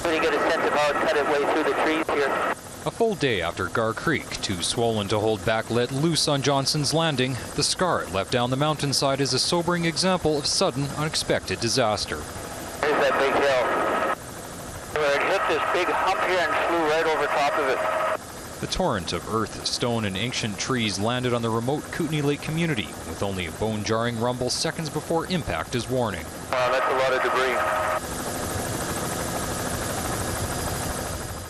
We get a sense of how it cut its way through the trees here. A full day after Gar Creek, too swollen to hold back, let loose on Johnson's Landing, the scar it left down the mountainside is a sobering example of sudden, unexpected disaster. There's that big hill. Where it hit this big hump here and flew right over top of it. The torrent of earth, stone, and ancient trees landed on the remote Kootenay Lake community, with only a bone-jarring rumble seconds before impact as warning. Wow, that's a lot of debris.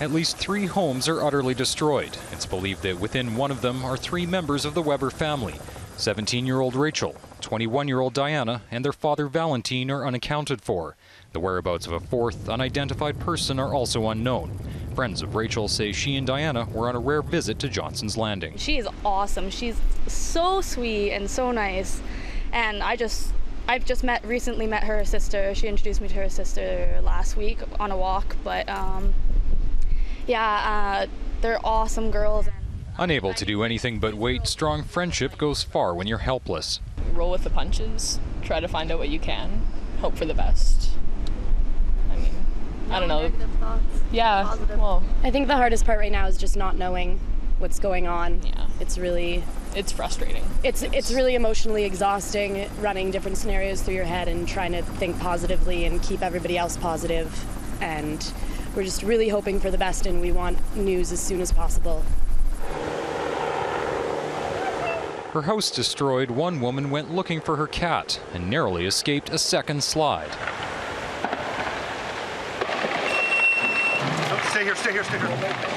At least 3 homes are utterly destroyed. It's believed that within one of them are 3 members of the Weber family. 17-year-old Rachel, 21-year-old Diana, and their father Valentine are unaccounted for. The whereabouts of a 4th, unidentified person are also unknown. Friends of Rachel say she and Diana were on a rare visit to Johnson's Landing. She is awesome. She's so sweet and so nice. And I've just recently met her sister. She introduced me to her sister last week on a walk. But they're awesome girls. Unable to do anything but wait, strong friendship goes far when you're helpless. Roll with the punches, try to find out what you can, hope for the best. I mean, I don't know. Negative thoughts. Yeah, Positive. well, I think the hardest part right now is just not knowing what's going on. Yeah. It's frustrating. It's really emotionally exhausting, running different scenarios through your head and trying to think positively and keep everybody else positive. And we're just really hoping for the best, and we want news as soon as possible. Her house destroyed, one woman went looking for her cat and narrowly escaped a second slide. Oh, stay here, stay here, stay here.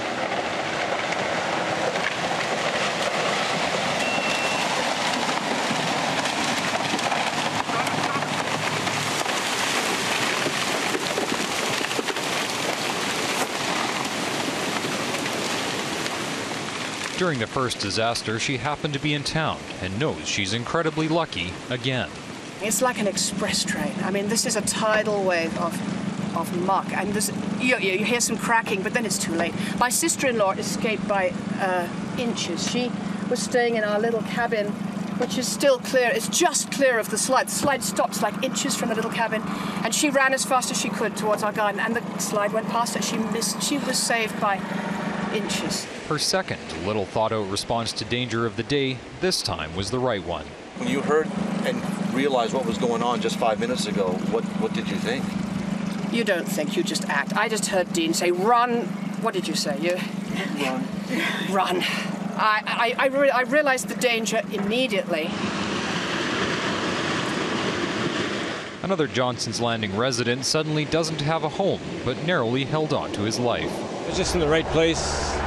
During the first disaster, she happened to be in town and knows she's incredibly lucky again. It's like an express train. I mean, this is a tidal wave of muck, and you hear some cracking, but then it's too late. My sister-in-law escaped by inches. She was staying in our little cabin, which is still clear. It's just clear of the slide. The slide stops like inches from the little cabin, and she ran as fast as she could towards our garden, and the slide went past her. She missed. She was saved by inches. Her second, little thought-out response to danger of the day, this time was the right one. When you heard and realized what was going on just 5 minutes ago, what did you think? You don't think, you just act. I just heard Dean say, run. What did you say? Run. Run. I realized the danger immediately. Another Johnson's Landing resident suddenly doesn't have a home, but narrowly held on to his life. I was just in the right place.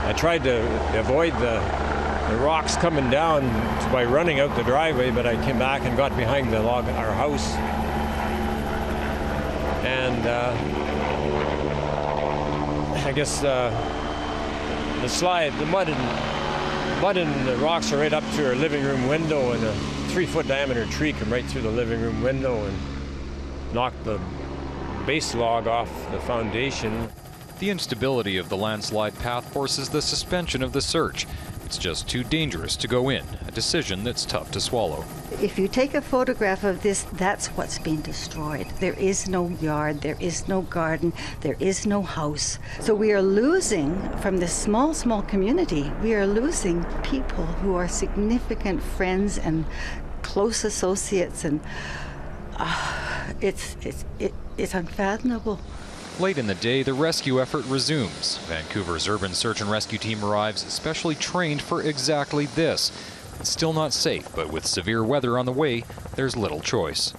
I tried to avoid the rocks coming down by running out the driveway, but I came back and got behind the log of our house. And I guess the slide, the mud and the rocks are right up to our living room window, and a 3-foot diameter tree came right through the living room window and knocked the base log off the foundation. The instability of the landslide path forces the suspension of the search. It's just too dangerous to go in, a decision that's tough to swallow. If you take a photograph of this, that's what's been destroyed. There is no yard, there is no garden, there is no house. So we are losing, from this small community, we are losing people who are significant friends and close associates, and it's unfathomable. Late in the day, the rescue effort resumes. Vancouver's urban search and rescue team arrives specially trained for exactly this. It's still not safe, but with severe weather on the way, there's little choice.